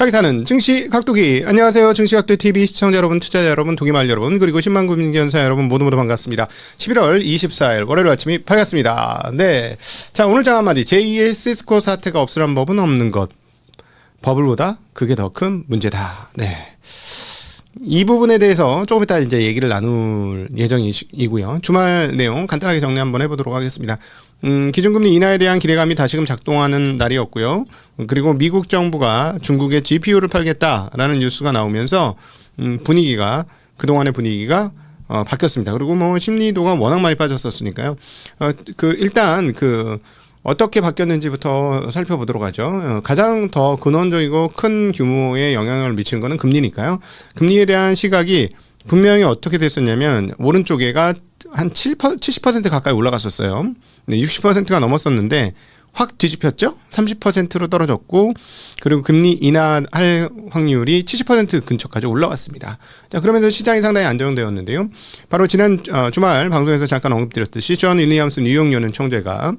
가게 사는 증시 각도기. 안녕하세요. 증시 각도 TV 시청자 여러분, 투자자 여러분, 동기말 여러분, 그리고 10만 금융견사 여러분 모두 반갑습니다. 11월 24일 월요일 아침이 밝았습니다. 네. 자, 오늘 장 한마디. 제2의 시스코 사태가 없으란 법은 없는 것. 버블보다 그게 더 큰 문제다. 네. 이 부분에 대해서 조금 이따 이제 얘기를 나눌 예정이고요. 주말 내용 간단하게 정리 한번 해보도록 하겠습니다. 기준금리 인하에 대한 기대감이 다시금 작동하는 날이었고요. 그리고 미국 정부가 중국에 GPU를 팔겠다라는 뉴스가 나오면서 분위기가 그동안의 분위기가 바뀌었습니다. 그리고 뭐 심리도가 워낙 많이 빠졌었으니까요. 일단 어떻게 바뀌었는지부터 살펴보도록 하죠. 가장 더 근원적이고 큰 규모의 영향을 미치는 것은 금리니까요. 금리에 대한 시각이 분명히 어떻게 됐었냐면 오른쪽에가 한 70% 가까이 올라갔었어요. 60%가 넘었었는데 확 뒤집혔죠. 30%로 떨어졌고, 그리고 금리 인하할 확률이 70% 근처까지 올라왔습니다. 자, 그러면서 시장이 상당히 안정되었는데요. 바로 지난 주말 방송에서 잠깐 언급드렸듯이 존 윌리엄스 뉴욕 연은 총재가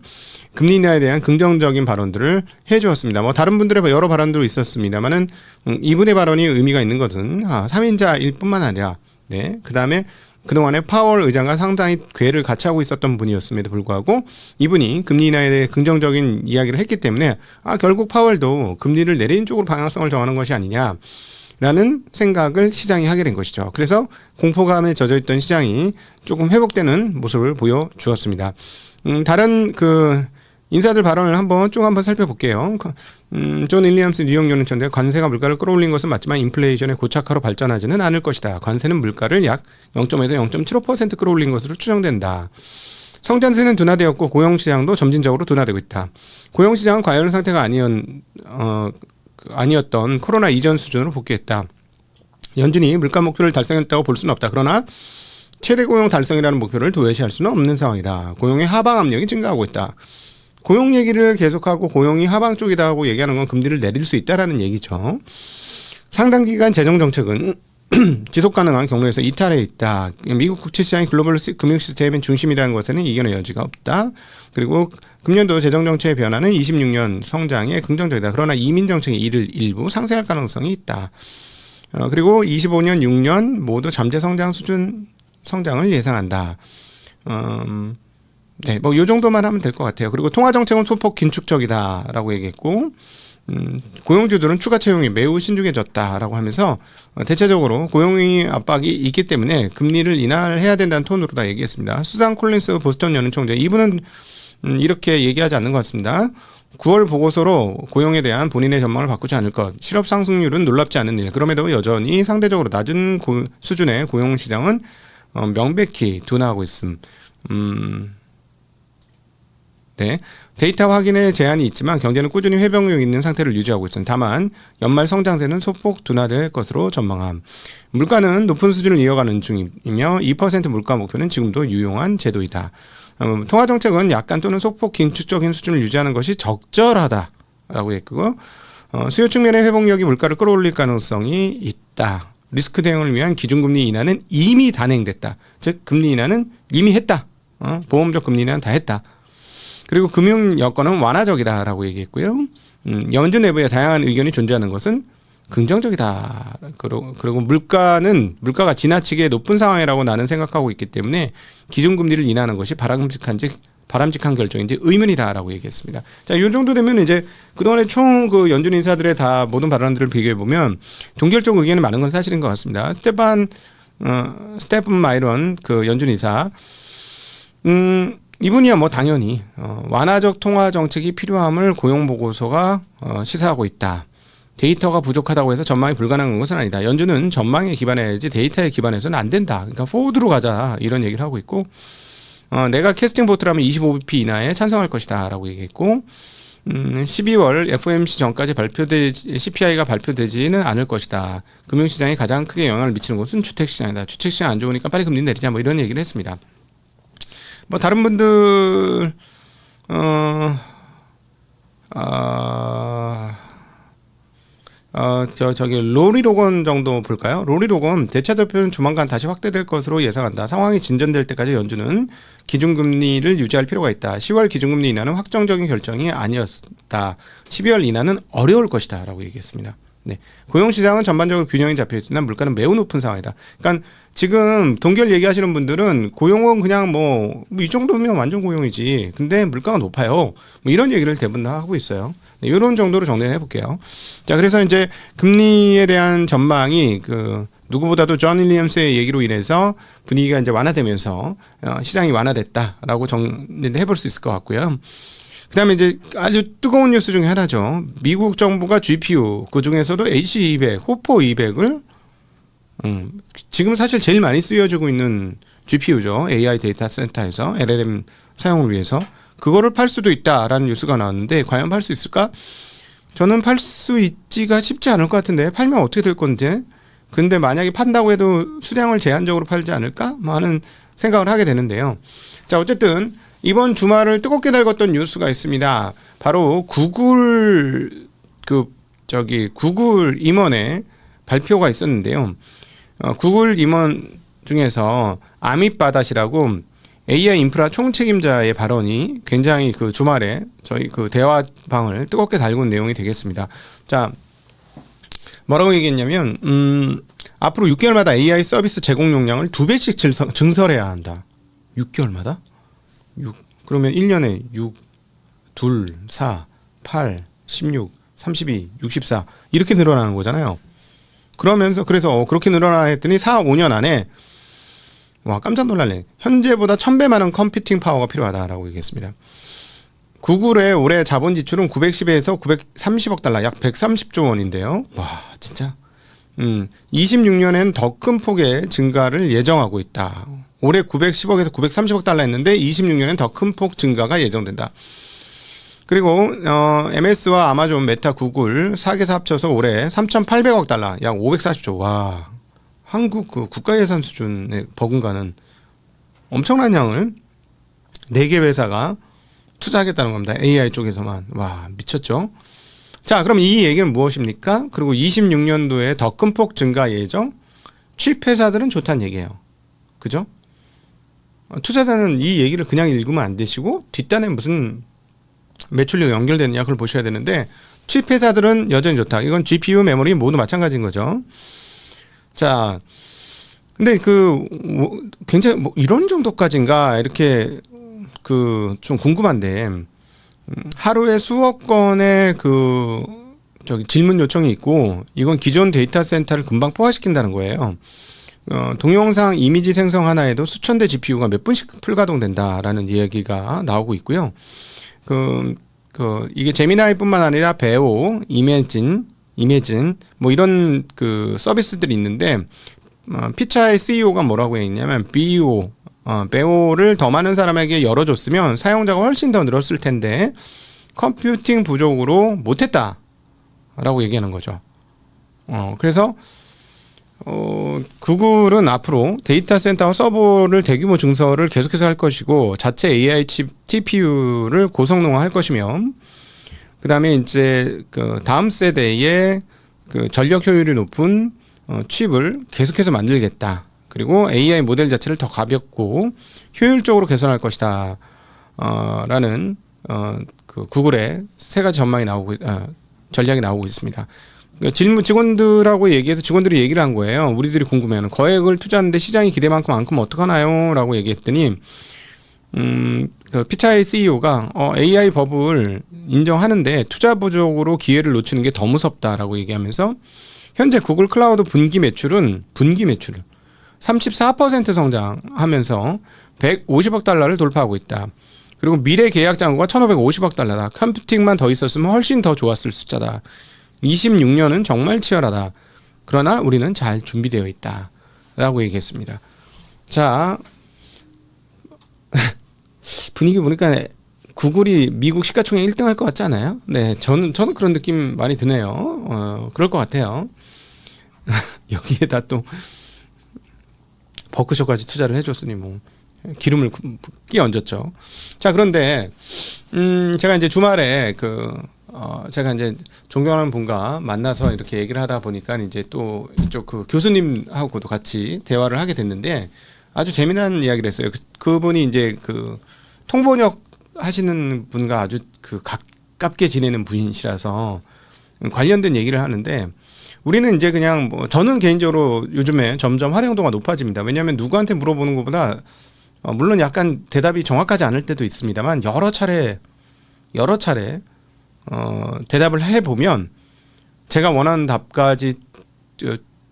금리 인하에 대한 긍정적인 발언들을 해주었습니다. 뭐 다른 분들의 여러 발언도 있었습니다만은 이분의 발언이 의미가 있는 것은 3인자일 뿐만 아니라, 네, 그 다음에 그동안에 파월 의장과 상당히 궤를 같이 하고 있었던 분이었음에도 불구하고 이분이 금리 인하에 대해 긍정적인 이야기를 했기 때문에 결국 파월도 금리를 내리는 쪽으로 방향성을 정하는 것이 아니냐라는 생각을 시장이 하게 된 것이죠. 그래서 공포감에 젖어있던 시장이 조금 회복되는 모습을 보여주었습니다. 다른 인사들 발언을 한번 살펴볼게요. 존 윌리엄스 뉴욕 연은 총재가 관세가 물가를 끌어올린 것은 맞지만 인플레이션의 고착화로 발전하지는 않을 것이다. 관세는 물가를 약 0.에서 0.75% 끌어올린 것으로 추정된다. 성장세는 둔화되었고 고용시장도 점진적으로 둔화되고 있다. 고용시장은 과열 상태가 아니었던 코로나 이전 수준으로 복귀했다. 연준이 물가 목표를 달성했다고 볼 수는 없다. 그러나 최대 고용 달성이라는 목표를 도외시할 수는 없는 상황이다. 고용의 하방 압력이 증가하고 있다. 고용 얘기를 계속하고 고용이 하방 쪽이다 하고 얘기하는 건 금리를 내릴 수 있다라는 얘기죠. 상당 기간 재정 정책은 지속 가능한 경로에서 이탈해 있다. 미국 국채 시장이 글로벌 금융 시스템의 중심이라는 것에는 이견의 여지가 없다. 그리고 금년도 재정 정책의 변화는 26년 성장에 긍정적이다. 그러나 이민 정책이 이를 일부 상쇄할 가능성이 있다. 그리고 25년, 6년 모두 잠재 성장을 예상한다. 네, 뭐 요 정도만 하면 될 것 같아요. 그리고 통화 정책은 소폭 긴축적이다라고 얘기했고, 고용주들은 추가 채용이 매우 신중해졌다라고 하면서 대체적으로 고용의 압박이 있기 때문에 금리를 인하해야 된다는 톤으로 다 얘기했습니다. 수잔 콜린스 보스턴 연은 총재, 이분은 이렇게 얘기하지 않는 것 같습니다. 9월 보고서로 고용에 대한 본인의 전망을 바꾸지 않을 것. 실업 상승률은 놀랍지 않은 일. 그럼에도 여전히 상대적으로 낮은 수준의 고용 시장은 명백히 둔화하고 있음. 네, 데이터 확인에 제한이 있지만 경제는 꾸준히 회복력 있는 상태를 유지하고 있습니다. 다만 연말 성장세는 소폭 둔화될 것으로 전망함. 물가는 높은 수준을 이어가는 중이며 2% 물가 목표는 지금도 유용한 제도이다. 통화 정책은 약간 또는 소폭 긴축적인 수준을 유지하는 것이 적절하다라고 했고, 수요 측면의 회복력이 물가를 끌어올릴 가능성이 있다. 리스크 대응을 위한 기준금리 인하는 이미 단행됐다. 즉 금리 인하는 이미 했다. 보험적 금리 인하는 다 했다. 그리고 금융 여건은 완화적이다라고 얘기했고요. 연준 내부에 다양한 의견이 존재하는 것은 긍정적이다. 그리고 물가가 지나치게 높은 상황이라고 나는 생각하고 있기 때문에 기준금리를 인하하는 것이 바람직한 결정인지 의문이다라고 얘기했습니다. 자, 이 정도 되면 이제 그동안에 총 연준 인사들의 다 모든 발언들을 비교해 보면 동결적 의견이 많은 건 사실인 것 같습니다. 스테픈 마이런 연준 인사, 이분이야 뭐 당연히 완화적 통화 정책이 필요함을 고용 보고서가 시사하고 있다. 데이터가 부족하다고 해서 전망이 불가능한 것은 아니다. 연준은 전망에 기반해야지 데이터에 기반해서는 안 된다. 그러니까 포워드로 가자 이런 얘기를 하고 있고, 내가 캐스팅 보트라면 25bp 인하에 찬성할 것이다 라고 얘기했고, 12월 FOMC 전까지 CPI가 발표되지는 않을 것이다. 금융시장에 가장 크게 영향을 미치는 곳은 주택시장이다. 주택시장 안 좋으니까 빨리 금리 내리자 뭐 이런 얘기를 했습니다. 뭐 다른 분들 로리 로건 정도 볼까요? 로리 로건 대차 대표는 조만간 다시 확대될 것으로 예상한다. 상황이 진전될 때까지 연준은 기준금리를 유지할 필요가 있다. 10월 기준금리 인하는 확정적인 결정이 아니었다. 12월 인하는 어려울 것이다 라고 얘기했습니다. 네. 고용 시장은 전반적으로 균형이 잡혀 있으나 물가는 매우 높은 상황이다. 그러니까 지금 동결 얘기하시는 분들은 고용은 그냥 뭐 이 정도면 완전 고용이지. 근데 물가가 높아요. 뭐 이런 얘기를 대부분 다 하고 있어요. 네, 이런 정도로 정리해 볼게요. 자, 그래서 이제 금리에 대한 전망이 그 누구보다도 존 윌리엄스의 얘기로 인해서 분위기가 이제 완화되면서 시장이 완화됐다라고 정리를 해볼 수 있을 것 같고요. 그다음에 이제 아주 뜨거운 뉴스 중에 하나죠. 미국 정부가 GPU 그 중에서도 H200, 호퍼 200을 지금 사실 제일 많이 쓰여지고 있는 GPU죠. AI 데이터 센터에서 LLM 사용을 위해서 그거를 팔 수도 있다라는 뉴스가 나왔는데 과연 팔 수 있을까? 저는 팔 수 있지가 쉽지 않을 것 같은데 팔면 어떻게 될 건데? 근데 만약에 판다고 해도 수량을 제한적으로 팔지 않을까? 뭐 하는 생각을 하게 되는데요. 자, 어쨌든 이번 주말을 뜨겁게 달궜던 뉴스가 있습니다. 바로 구글 구글 임원의 발표가 있었는데요. 구글 임원 중에서 아밋 바닷이라고 AI 인프라 총책임자의 발언이 굉장히 그 주말에 저희 그 대화방을 뜨겁게 달군 내용이 되겠습니다. 자, 뭐라고 얘기했냐면 앞으로 6개월마다 AI 서비스 제공 용량을 2배씩 증설해야 한다. 6개월마다? 그러면 1년에 6, 2, 4, 8, 16, 32, 64 이렇게 늘어나는 거잖아요. 그러면서 그래서 그렇게 늘어나 했더니 4, 5년 안에 와 깜짝 놀랄래. 현재보다 1000배 많은 컴퓨팅 파워가 필요하다라고 얘기했습니다. 구글의 올해 자본 지출은 910에서 930억 달러, 약 130조 원인데요. 와 진짜 26년엔 더 큰 폭의 증가를 예정하고 있다. 올해 910억에서 930억 달러 했는데 26년엔 더 큰 폭 증가가 예정된다. 그리고 MS와 아마존, 메타, 구글 4개사 합쳐서 올해 3,800억 달러, 약 540조. 와 한국 그 국가 예산 수준에 버금가는 엄청난 양을 4개 회사가 투자하겠다는 겁니다. AI 쪽에서만. 와 미쳤죠. 자 그럼 이 얘기는 무엇입니까? 그리고 26년도에 더 큰 폭 증가 예정. 칩 회사들은 좋다는 얘기예요. 그죠? 투자자는 이 얘기를 그냥 읽으면 안 되시고 뒷단에 무슨 매출력 연결되느냐 그걸 보셔야 되는데 칩 회사들은 여전히 좋다. 이건 GPU, 메모리 모두 마찬가지인 거죠. 자, 근데 굉장히 이런 정도까지인가 이렇게 좀 궁금한데 하루에 수억 건의 질문 요청이 있고 이건 기존 데이터 센터를 금방 포화시킨다는 거예요. 동영상 이미지 생성 하나에도 수천 대 GPU가 몇 분씩 풀가동된다라는 이야기가 나오고 있고요. 이게 제미나이뿐만 아니라 배우, 이매진 뭐 이런 서비스들이 있는데 피차의 CEO가 뭐라고 했냐면 배우를 더 많은 사람에게 열어줬으면 사용자가 훨씬 더 늘었을 텐데 컴퓨팅 부족으로 못했다라고 얘기하는 거죠. 그래서 구글은 앞으로 데이터 센터와 서버를 대규모 증설을 계속해서 할 것이고 자체 AI 칩 TPU를 고성능화할 것이며 그다음에 이제 다음 세대의 전력 효율이 높은 칩을 계속해서 만들겠다. 그리고 AI 모델 자체를 더 가볍고 효율적으로 개선할 것이다. 라는 구글의 세 가지 전략이 나오고 있습니다. 직원들하고 얘기해서 직원들이 얘기를 한 거예요. 우리들이 궁금해하는 거액을 투자하는데 시장이 기대만큼 안 크면 어떡하나요? 라고 얘기했더니 피차의 CEO가 AI 법을 인정하는데 투자 부족으로 기회를 놓치는 게 더 무섭다라고 얘기하면서 현재 구글 클라우드 분기 매출은 34% 성장하면서 150억 달러를 돌파하고 있다. 그리고 미래 계약 잔고가 1,550억 달러다. 컴퓨팅만 더 있었으면 훨씬 더 좋았을 숫자다. 26년은 정말 치열하다. 그러나 우리는 잘 준비되어 있다. 라고 얘기했습니다. 자, 분위기 보니까 구글이 미국 시가총액 1등 할 것 같지 않아요? 네, 저는 그런 느낌 많이 드네요. 그럴 것 같아요. 여기에다 또 버크셔까지 투자를 해줬으니 뭐 기름을 끼 얹었죠. 자, 그런데 제가 이제 주말에 제가 이제 존경하는 분과 만나서 이렇게 얘기를 하다 보니까 이제 또 이쪽 교수님하고도 같이 대화를 하게 됐는데 아주 재미난 이야기를 했어요. 그분이 이제 통번역 하시는 분과 아주 가깝게 지내는 분이시라서 관련된 얘기를 하는데 우리는 이제 그냥 뭐 저는 개인적으로 요즘에 점점 활용도가 높아집니다. 왜냐하면 누구한테 물어보는 것보다 물론 약간 대답이 정확하지 않을 때도 있습니다만 여러 차례 대답을 해 보면 제가 원하는 답까지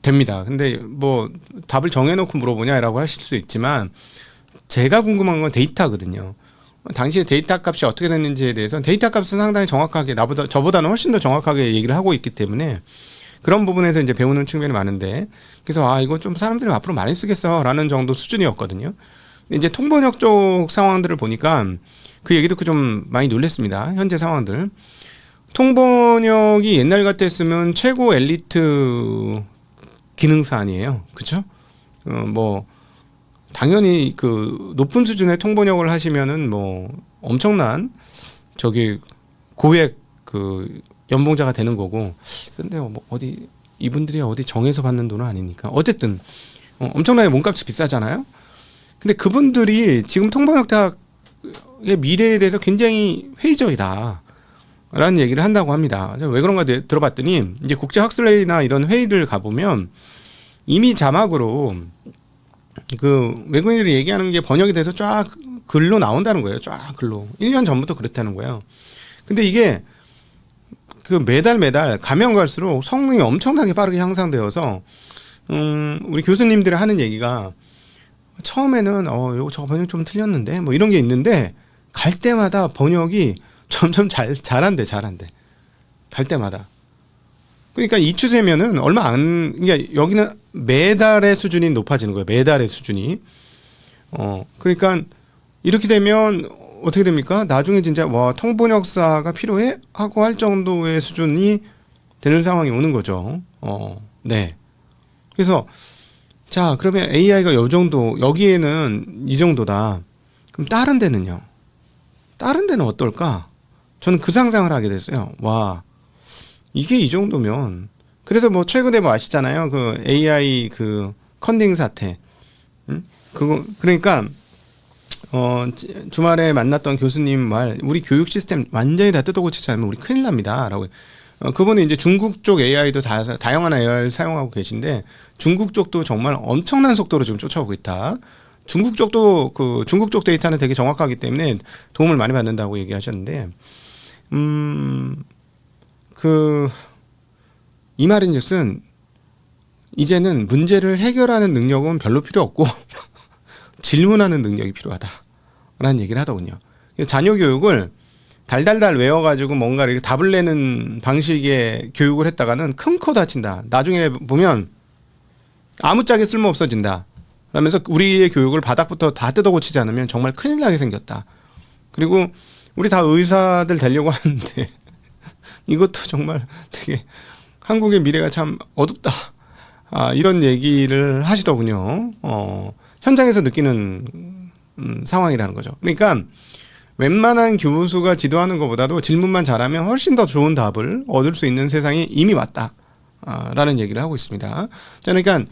됩니다. 근데 뭐 답을 정해놓고 물어보냐라고 하실 수 있지만 제가 궁금한 건 데이터거든요. 당시에 데이터 값이 어떻게 됐는지에 대해서 데이터 값은 상당히 정확하게 저보다는 훨씬 더 정확하게 얘기를 하고 있기 때문에 그런 부분에서 이제 배우는 측면이 많은데 그래서 이거 좀 사람들이 앞으로 많이 쓰겠어라는 정도 수준이었거든요. 근데 이제 통번역 쪽 상황들을 보니까 그 얘기 듣고 좀 많이 놀랐습니다. 현재 상황들. 통번역이 옛날 같았으면 최고 엘리트 기능 사안이에요. 그렇죠? 뭐 당연히 그 높은 수준의 통번역을 하시면은 뭐 엄청난 저기 고액 그 연봉자가 되는 거고. 근데 뭐 어디 이분들이 어디 정해서 받는 돈은 아니니까. 어쨌든 엄청나게 몸값이 비싸잖아요. 근데 그분들이 지금 통번역 대학의 미래에 대해서 굉장히 회의적이다. 라는 얘기를 한다고 합니다. 왜 그런가 들어봤더니 이제 국제학술회의나 이런 회의를 가보면 이미 자막으로 그 외국인들이 얘기하는 게 번역이 돼서 쫙 글로 나온다는 거예요. 쫙 글로. 1년 전부터 그랬다는 거예요. 근데 이게 그 매달 가면 갈수록 성능이 엄청나게 빠르게 향상되어서 우리 교수님들이 하는 얘기가 처음에는 요거 저거 번역 좀 틀렸는데 뭐 이런 게 있는데 갈 때마다 번역이 점점 잘한대. 갈 때마다. 그러니까 이 추세면은 그러니까 여기는 매달의 수준이 높아지는 거예요. 매달의 수준이. 그러니까 이렇게 되면 어떻게 됩니까? 나중에 진짜 통번역사가 필요해? 하고 할 정도의 수준이 되는 상황이 오는 거죠. 네. 그래서 자, 그러면 AI가 여기에는 이 정도다. 그럼 다른 데는요? 다른 데는 어떨까? 저는 그 상상을 하게 됐어요. 와, 이게 이 정도면. 그래서 뭐 최근에 뭐 아시잖아요. 그 AI 그 컨닝 사태. 그러니까 주말에 만났던 교수님 말, 우리 교육 시스템 완전히 다 뜯어고치지 않으면 우리 큰일 납니다라고. 그분은 이제 중국 쪽 AI도 다양한 AI를 사용하고 계신데 중국 쪽도 정말 엄청난 속도로 지금 쫓아오고 있다. 중국 쪽도 중국 쪽 데이터는 되게 정확하기 때문에 도움을 많이 받는다고 얘기하셨는데, 이 말인즉슨 이제는 문제를 해결하는 능력은 별로 필요 없고 질문하는 능력이 필요하다라는 얘기를 하더군요. 자녀 교육을 달달달 외워가지고 뭔가 이렇게 답을 내는 방식의 교육을 했다가는 큰 코 다친다. 나중에 보면 아무짝에 쓸모 없어진다. 그러면서 우리의 교육을 바닥부터 다 뜯어고치지 않으면 정말 큰일 나게 생겼다. 그리고 우리 다 의사들 되려고 하는데 이것도 정말 되게 한국의 미래가 참 어둡다. 이런 얘기를 하시더군요. 현장에서 느끼는 상황이라는 거죠. 그러니까 웬만한 교수가 지도하는 것보다도 질문만 잘하면 훨씬 더 좋은 답을 얻을 수 있는 세상이 이미 왔다. 라는 얘기를 하고 있습니다. 그러니까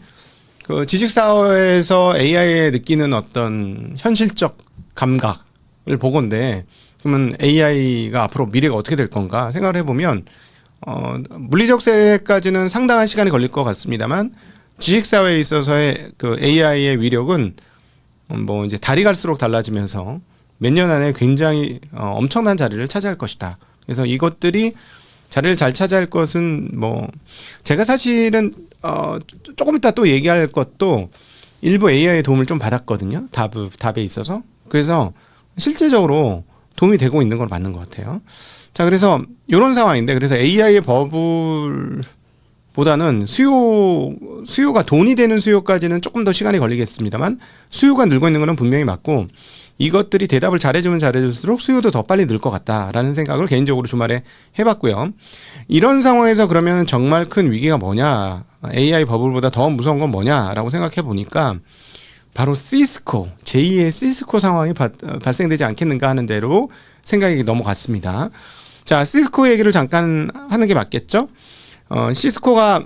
그 지식사회에서 AI에 느끼는 어떤 현실적 감각을 보건데, 그러면 AI가 앞으로 미래가 어떻게 될 건가 생각을 해보면, 물리적 세계까지는 상당한 시간이 걸릴 것 같습니다만, 지식사회에 있어서의 그 AI의 위력은 뭐 이제 달이 갈수록 달라지면서 몇 년 안에 굉장히 엄청난 자리를 차지할 것이다. 그래서 이것들이 자리를 잘 차지할 것은 뭐 제가 사실은 조금 이따 또 얘기할 것도 일부 AI의 도움을 좀 받았거든요. 답에 있어서. 그래서 실제적으로 도움이 되고 있는 걸 맞는 것 같아요. 자, 그래서 이런 상황인데, 그래서 AI의 버블보다는 수요가 돈이 되는 수요까지는 조금 더 시간이 걸리겠습니다만 수요가 늘고 있는 거는 분명히 맞고, 이것들이 대답을 잘해주면 잘해줄수록 수요도 더 빨리 늘 것 같다라는 생각을 개인적으로 주말에 해봤고요. 이런 상황에서 그러면 정말 큰 위기가 뭐냐, AI 버블보다 더 무서운 건 뭐냐라고 생각해 보니까 바로 시스코, 제2의 시스코 상황이 발생되지 않겠는가 하는 대로 생각이 넘어갔습니다. 자, 시스코 얘기를 잠깐 하는 게 맞겠죠? 시스코가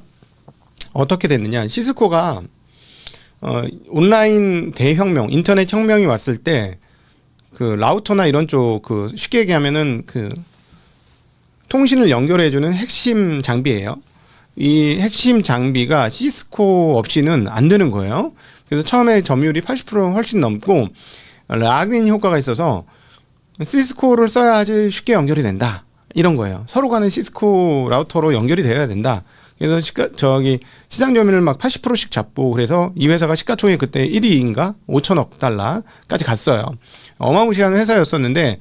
어떻게 됐느냐. 시스코가 온라인 대혁명, 인터넷 혁명이 왔을 때 그 라우터나 이런 쪽 쉽게 얘기하면은 그 통신을 연결해주는 핵심 장비예요. 이 핵심 장비가 시스코 없이는 안 되는 거예요. 그래서 처음에 점유율이 80% 훨씬 넘고 락인 효과가 있어서 시스코를 써야지 쉽게 연결이 된다. 이런 거예요. 서로 간에 시스코 라우터로 연결이 되어야 된다. 그래서 시장 점유율을 막 80%씩 잡고 그래서 이 회사가 시가총액 그때 1위인가 5천억 달러까지 갔어요. 어마무시한 회사였었는데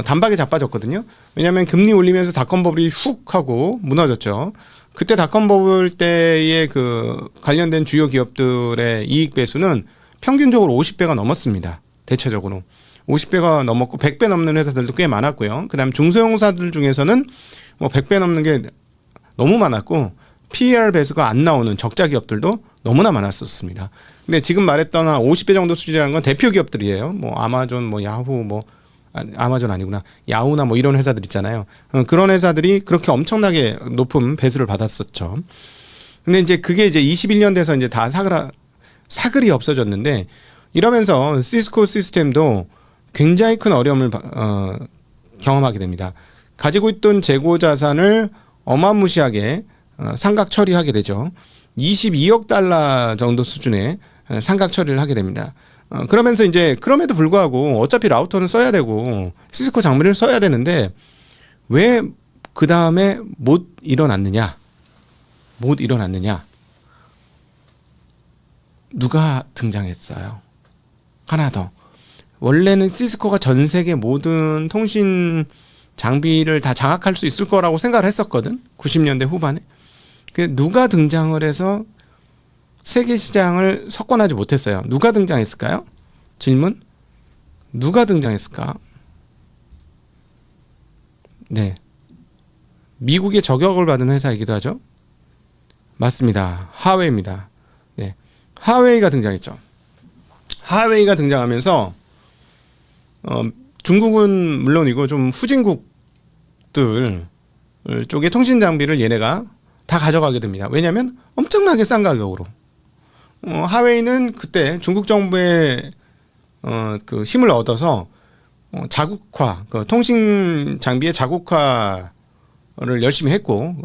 단박에 자빠졌거든요. 왜냐하면 금리 올리면서 닷컴 버블이 훅 하고 무너졌죠. 그때 닷컴 버블 때의 그 관련된 주요 기업들의 이익 배수는 평균적으로 50배가 넘었습니다. 대체적으로 50배가 넘었고 100배 넘는 회사들도 꽤 많았고요. 그다음 중소형사들 중에서는 뭐 100배 넘는 게 너무 많았고 PER 배수가 안 나오는 적자 기업들도 너무나 많았었습니다. 근데 지금 말했던 한 50배 정도 수준이라는 건 대표 기업들이에요. 뭐 아마존, 뭐 야후, 뭐 아마존 아니구나. 야후나 뭐 이런 회사들 있잖아요. 그런 회사들이 그렇게 엄청나게 높은 배수를 받았었죠. 근데 이제 그게 이제 21년 돼서 이제 다 사글이 없어졌는데 이러면서 시스코 시스템도 굉장히 큰 어려움을 경험하게 됩니다. 가지고 있던 재고 자산을 어마무시하게 상각 처리하게 되죠. 22억 달러 정도 수준의 상각 처리를 하게 됩니다. 그러면서 이제 그럼에도 불구하고 어차피 라우터는 써야 되고 시스코 장비를 써야 되는데 왜 그 다음에 못 일어났느냐? 누가 등장했어요? 하나 더. 원래는 시스코가 전 세계 모든 통신 장비를 다 장악할 수 있을 거라고 생각을 했었거든. 90년대 후반에. 누가 등장을 해서 세계 시장을 석권하지 못했어요. 누가 등장했을까요? 질문. 누가 등장했을까? 네. 미국의 저격을 받은 회사이기도 하죠. 맞습니다. 하웨이입니다. 네. 하웨이가 등장했죠. 하웨이가 등장하면서 중국은 물론이고 좀 후진국들 쪽의 통신 장비를 얘네가 다 가져가게 됩니다. 왜냐하면 엄청나게 싼 가격으로. 하웨이는 그때 중국 정부의 그 힘을 얻어서 자국화, 그 통신 장비의 자국화를 열심히 했고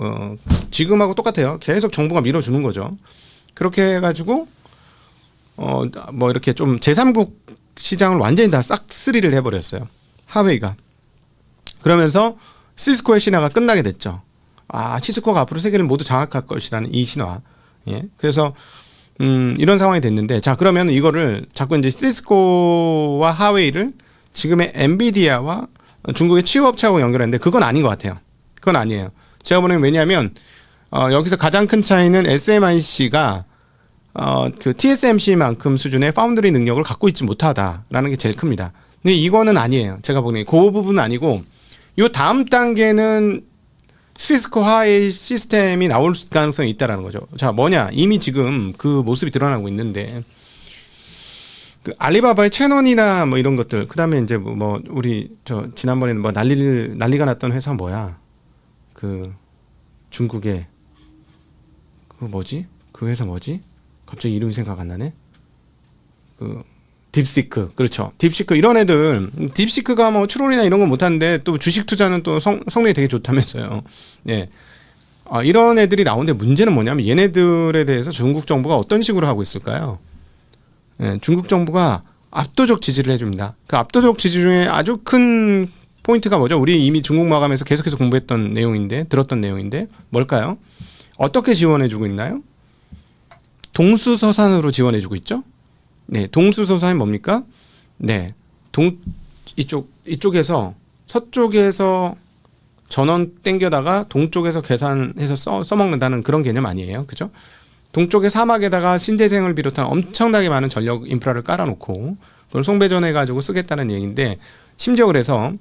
지금하고 똑같아요. 계속 정부가 밀어주는 거죠. 그렇게 해가지고 뭐 이렇게 좀 제3국 시장을 완전히 다 싹쓸이를 해버렸어요. 하웨이가. 그러면서 시스코의 신화가 끝나게 됐죠. 시스코가 앞으로 세계를 모두 장악할 것이라는 이 신화. 예. 그래서 이런 상황이 됐는데, 자 그러면 이거를 자꾸 이제 시스코와 하웨이를 지금의 엔비디아와 중국의 취업업체하고 연결했는데 그건 아닌 것 같아요. 그건 아니에요. 제가 보기에는 왜냐하면 여기서 가장 큰 차이는 SMIC가 그 TSMC만큼 수준의 파운드리 능력을 갖고 있지 못하다라는 게 제일 큽니다. 근데 이거는 아니에요. 제가 보기에 그 부분은 아니고 요 다음 단계는 시스코 하웨이 시스템이 나올 가능성이 있다라는 거죠. 자, 뭐냐? 이미 지금 그 모습이 드러나고 있는데 그 알리바바의 채널이나 뭐 이런 것들, 그다음에 이제 뭐 우리 지난번에는 뭐 난리가 났던 회사 뭐야? 그 중국의 그 뭐지? 그 회사 뭐지? 갑자기 이름이 생각 안 나네. 그 딥시크, 그렇죠. 딥시크 이런 애들, 딥시크가 뭐 추론이나 이런 건 못하는데 또 주식 투자는 또 성능이 되게 좋다면서요. 예. 이런 애들이 나오는데 문제는 뭐냐면 얘네들에 대해서 중국 정부가 어떤 식으로 하고 있을까요? 예, 중국 정부가 압도적 지지를 해줍니다. 그 압도적 지지 중에 아주 큰 포인트가 뭐죠? 우리 이미 중국 마감에서 계속해서 공부했던 내용인데, 들었던 내용인데 뭘까요? 어떻게 지원해주고 있나요? 동수서산으로 지원해주고 있죠. 네, 동수서산이 뭡니까? 네, 이쪽에서 서쪽에서 전원 땡겨다가 동쪽에서 계산해서 써먹는다는 그런 개념 아니에요, 그죠? 동쪽의 사막에다가 신재생을 비롯한 엄청나게 많은 전력 인프라를 깔아놓고 그걸 송배전해가지고 쓰겠다는 얘기인데, 심지어 그래서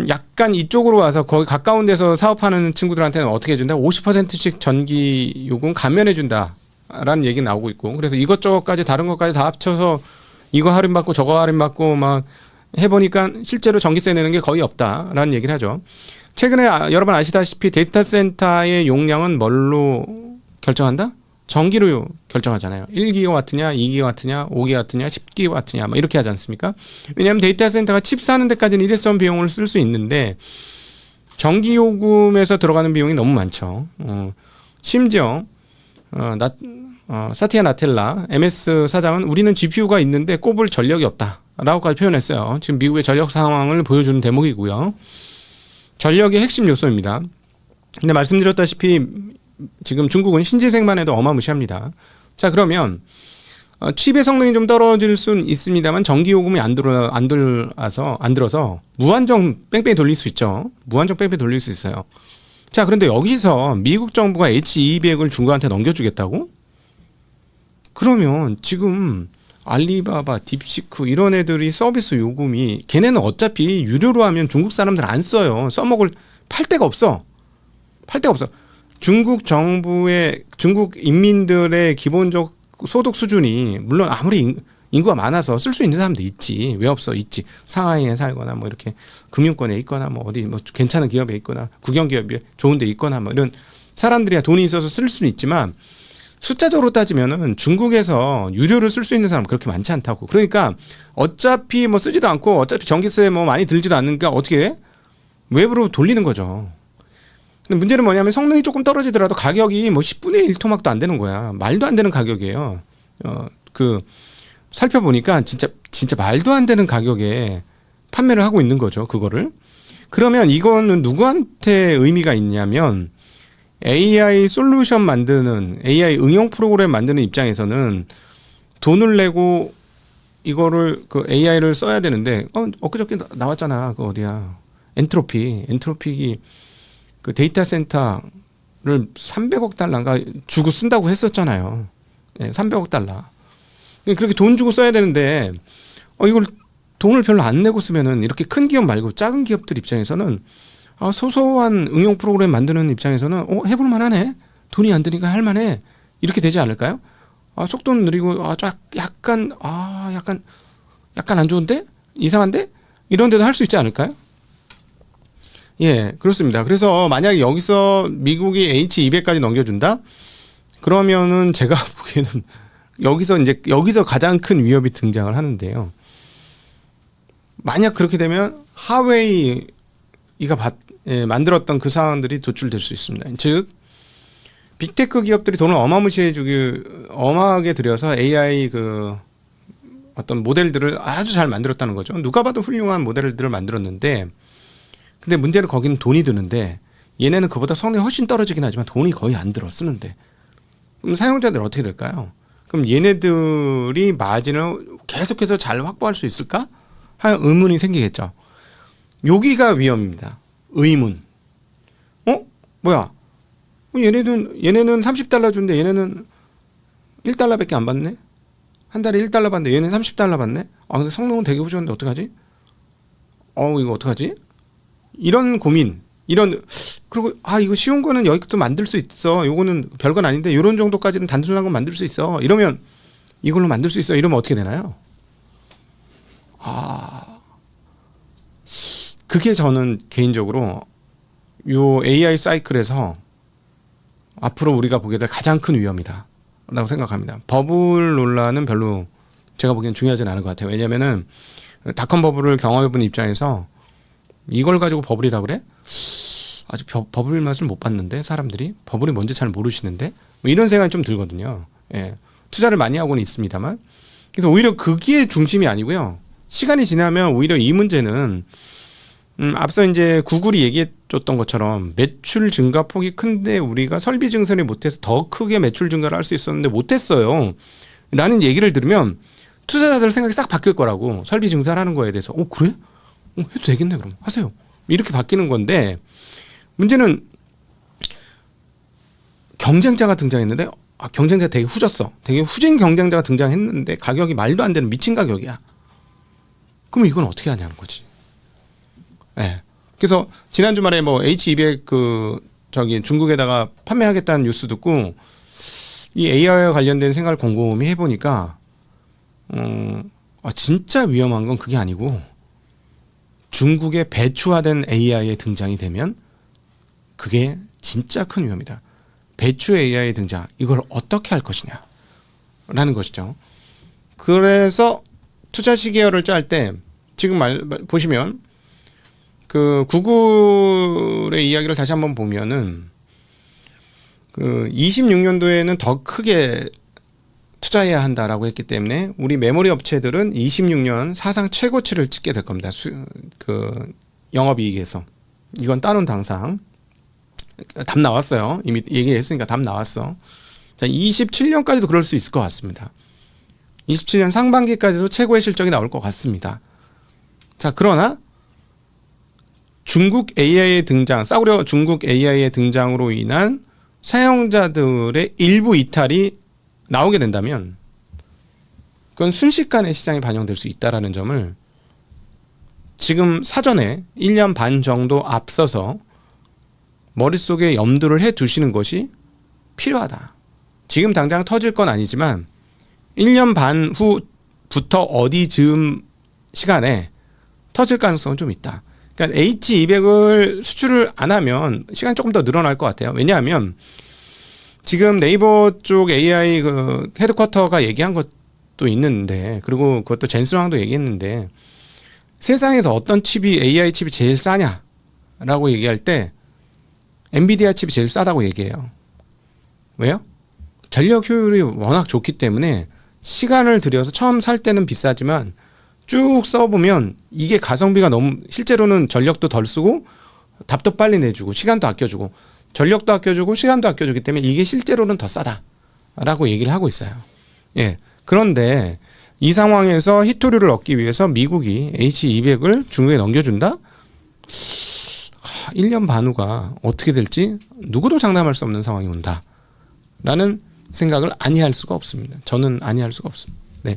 약간 이쪽으로 와서 거기 가까운 데서 사업하는 친구들한테는 어떻게 해준다? 50%씩 전기 요금 감면해준다 라는 얘기 나오고 있고, 그래서 이것저것까지 다른 것까지 다 합쳐서 이거 할인받고 저거 할인받고 막 해보니까 실제로 전기세 내는 게 거의 없다라는 얘기를 하죠. 최근에 여러분 아시다시피 데이터 센터의 용량은 뭘로 결정한다? 전기로 결정하잖아요. 1기가와트냐, 2기가와트냐, 5기가와트냐, 10기가와트냐 뭐 이렇게 하지 않습니까? 왜냐하면 데이터 센터가 칩 사는 데까지는 일회성 비용을 쓸 수 있는데 전기요금에서 들어가는 비용이 너무 많죠. 심지어 사티아 나텔라 MS 사장은 우리는 GPU가 있는데 꼽을 전력이 없다라고까지 표현했어요. 지금 미국의 전력 상황을 보여주는 대목이고요. 전력이 핵심 요소입니다. 근데 말씀드렸다시피 지금 중국은 신재생만 해도 어마무시합니다. 자, 그러면 칩의 성능이 좀 떨어질 수는 있습니다만 전기요금이 안 들어서 무한정 뺑뺑이 돌릴 수 있죠. 무한정 뺑뺑이 돌릴 수 있어요. 자, 그런데 여기서 미국 정부가 H200을 중국한테 넘겨주겠다고? 그러면 지금 알리바바, 딥시크 이런 애들이 서비스 요금이 걔네는 어차피 유료로 하면 중국 사람들 안 써요. 써먹을 팔 데가 없어. 중국 정부의 중국 인민들의 기본적 소득 수준이 물론 아무리 인구가 많아서 쓸 수 있는 사람도 있지. 왜 없어? 있지. 상하이에 살거나 뭐 이렇게 금융권에 있거나 뭐 어디 뭐 괜찮은 기업에 있거나 국영 기업이 좋은 데 있거나 뭐 이런 사람들이야 돈이 있어서 쓸 수는 있지만 숫자적으로 따지면은 중국에서 유료를 쓸 수 있는 사람 그렇게 많지 않다고. 그러니까 어차피 뭐 쓰지도 않고 어차피 전기세 뭐 많이 들지도 않으니까 어떻게 해? 외부로 돌리는 거죠. 근데 문제는 뭐냐면 성능이 조금 떨어지더라도 가격이 뭐 10분의 1 토막도 안 되는 거야. 말도 안 되는 가격이에요. 살펴보니까 진짜 말도 안 되는 가격에 판매를 하고 있는 거죠. 그거를. 그러면 이거는 누구한테 의미가 있냐면 AI 솔루션 만드는 AI 응용 프로그램 만드는 입장에서는 돈을 내고 이거를 그 AI를 써야 되는데 엊그저께 나왔잖아. 그 어디야. 엔트로픽이 그 데이터 센터를 300억 달러인가 주고 쓴다고 했었잖아요. 네, 300억 달러. 그렇게 돈 주고 써야 되는데 이걸 돈을 별로 안 내고 쓰면은 이렇게 큰 기업 말고 작은 기업들 입장에서는 소소한 응용 프로그램 만드는 입장에서는 해볼 만하네. 돈이 안 드니까 할 만해. 이렇게 되지 않을까요? 속도는 느리고 약간 안 좋은데? 이상한데? 이런 데도 할 수 있지 않을까요? 예, 그렇습니다. 그래서 만약에 여기서 미국이 H200까지 넘겨준다? 그러면은 제가 보기에는 여기서 가장 큰 위협이 등장을 하는데요. 만약 그렇게 되면 하웨이가 만들었던 그 사항들이 도출될 수 있습니다. 즉 빅테크 기업들이 돈을 어마하게 들여서 AI 그 어떤 모델들을 아주 잘 만들었다는 거죠. 누가 봐도 훌륭한 모델들을 만들었는데 근데 문제는 거기는 돈이 드는데 얘네는 그보다 성능이 훨씬 떨어지긴 하지만 돈이 거의 안 들어 쓰는데 그럼 사용자들 어떻게 될까요? 그럼 얘네들이 마진을 계속해서 잘 확보할 수 있을까? 하는 의문이 생기겠죠. 여기가 위험입니다. 의문. 뭐야? 얘네는 30달러 주는데 얘네는 1달러밖에 안 받네? 한 달에 1달러 받는데 얘는 30달러 받네? 근데 성능은 되게 후졌는데 어떡하지? 이거 어떡하지? 이런 고민. 그리고 이거 쉬운 거는 여기도 만들 수 있어. 요거는 별건 아닌데 이런 정도까지는 단순한 건 만들 수 있어. 이러면 이걸로 만들 수 있어. 이러면 어떻게 되나요? 그게 저는 개인적으로 요 AI 사이클에서 앞으로 우리가 보게 될 가장 큰 위험이다 라고 생각합니다. 버블 논란은 별로 제가 보기엔 중요하진 않은 것 같아요. 왜냐면은 닷컴 버블을 경험해본 입장에서 이걸 가지고 버블이라고 그래? 아주 버블 맛을 못 봤는데 사람들이 버블이 뭔지 잘 모르시는데 뭐 이런 생각이 좀 들거든요. 예. 투자를 많이 하고는 있습니다만 그래서 오히려 그게 중심이 아니고요. 시간이 지나면 오히려 이 문제는 앞서 이제 구글이 얘기해줬던 것처럼 매출 증가폭이 큰데 우리가 설비 증설을 못해서 더 크게 매출 증가를 할 수 있었는데 못했어요. 라는 얘기를 들으면 투자자들 생각이 싹 바뀔 거라고. 설비 증설하는 거에 대해서 그래? 해도 되겠네 그럼 하세요. 이렇게 바뀌는 건데 문제는 경쟁자가 등장했는데 경쟁자가 되게 후졌어. 되게 후진 경쟁자가 등장했는데 가격이 말도 안 되는 미친 가격이야. 그럼 이건 어떻게 하냐는 거지. 네. 그래서 지난 주말에 뭐 H200 중국에다가 판매하겠다는 뉴스 듣고 이 AI와 관련된 생각을 곰곰이 해보니까 진짜 위험한 건 그게 아니고 중국의 배추화된 AI의 등장이 되면 그게 진짜 큰 위험이다. 배추 AI의 등장 이걸 어떻게 할 것이냐 라는 것이죠. 그래서 투자 시계열을 짤 때 지금 보시면 그 구글의 이야기를 다시 한번 보면은 그 26년도에는 더 크게 투자해야 한다라고 했기 때문에 우리 메모리 업체들은 26년 사상 최고치를 찍게 될 겁니다. 그 영업이익에서. 이건 따놓은 당상. 답 나왔어요. 이미 얘기했으니까 답 나왔어. 자, 27년까지도 그럴 수 있을 것 같습니다. 27년 상반기까지도 최고의 실적이 나올 것 같습니다. 자, 그러나 중국 AI의 등장, 싸구려 중국 AI의 등장으로 인한 사용자들의 일부 이탈이 나오게 된다면 그건 순식간에 시장에 반영될 수 있다는 점을 지금 사전에 1년 반 정도 앞서서 머릿속에 염두를 해 두시는 것이 필요하다. 지금 당장 터질 건 아니지만 1년 반 후부터 어디 즈음 시간에 터질 가능성은 좀 있다. 그러니까 H200을 수출을 안 하면 시간이 조금 더 늘어날 것 같아요. 왜냐하면 지금 네이버 쪽 AI 그 헤드쿼터가 얘기한 것도 있는데, 그리고 그것도 젠슨 황도 얘기했는데, 세상에서 어떤 칩이 AI 칩이 제일 싸냐라고 얘기할 때 엔비디아 칩이 제일 싸다고 얘기해요. 왜요? 전력 효율이 워낙 좋기 때문에 시간을 들여서 처음 살 때는 비싸지만 쭉 써보면 이게 가성비가 너무, 실제로는 전력도 덜 쓰고 답도 빨리 내주고 시간도 아껴주고 전력도 아껴주고 시간도 아껴주기 때문에 이게 실제로는 더 싸다라고 얘기를 하고 있어요. 예. 그런데 이 상황에서 히토류를 얻기 위해서 미국이 H200을 중국에 넘겨준다? 1년 반 후가 어떻게 될지 누구도 장담할 수 없는 상황이 온다. 라는 생각을 아니할 수가 없습니다. 저는 아니할 수가 없습니다. 네.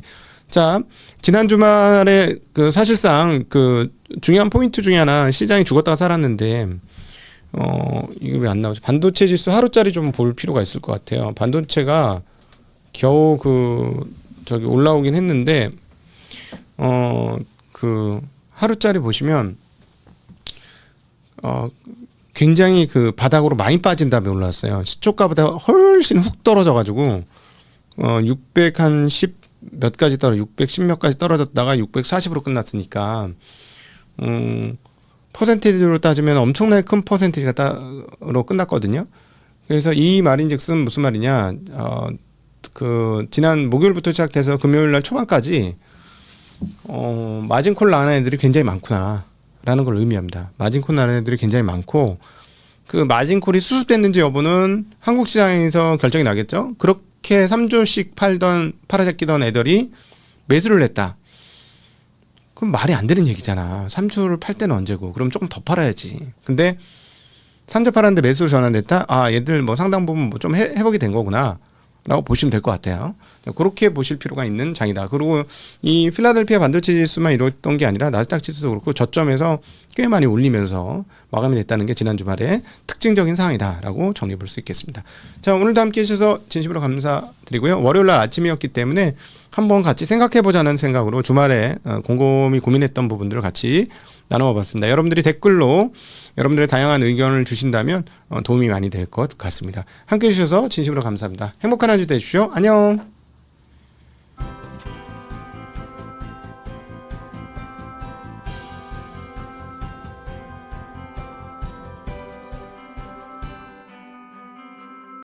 자, 지난 주말에 그 사실상 그 중요한 포인트 중에 하나, 시장이 죽었다가 살았는데, 이거 왜 안 나오죠? 반도체 지수 하루짜리 좀 볼 필요가 있을 것 같아요. 반도체가 겨우 저기 올라오긴 했는데, 그 하루짜리 보시면, 굉장히 그 바닥으로 많이 빠진 다음에 올라왔어요. 시초가보다 훨씬 훅 떨어져가지고 610 몇 가지 610 몇 가지 떨어졌다가 640으로 끝났으니까 퍼센테이지로 따지면 엄청나게 큰 퍼센테이지로 끝났거든요. 그래서 이 말인즉슨 무슨 말이냐? 그 지난 목요일부터 시작돼서 금요일날 초반까지 마진콜 나는 애들이 굉장히 많구나라는 걸 의미합니다. 마진콜 나는 애들이 굉장히 많고, 그 마진콜이 수습됐는지 여부는 한국 시장에서 결정이 나겠죠. 그렇게 3조씩 팔아제끼던 애들이 매수를 했다. 그럼 말이 안 되는 얘기잖아. 3조를 팔 때는 언제고? 그럼 조금 더 팔아야지. 근데 3조 팔았는데 매수로 전환됐다? 아, 얘들 뭐 상당 부분 뭐 좀 회복이 된 거구나 라고 보시면 될 것 같아요. 그렇게 보실 필요가 있는 장이다. 그리고 이 필라델피아 반도체 지수만 이랬던 게 아니라 나스닥 지수도 그렇고 저점에서 꽤 많이 올리면서 마감이 됐다는 게 지난 주말에 특징적인 상황이다라고 정리해 볼 수 있겠습니다. 자, 오늘도 함께 해주셔서 진심으로 감사드리고요. 월요일날 아침이었기 때문에 한번 같이 생각해보자는 생각으로 주말에 곰곰이 고민했던 부분들을 같이 나눠 봤습니다. 여러분들이 댓글로 여러분들의 다양한 의견을 주신다면 도움이 많이 될 것 같습니다. 함께 해주셔서 진심으로 감사합니다. 행복한 한 주 되십시오. 안녕.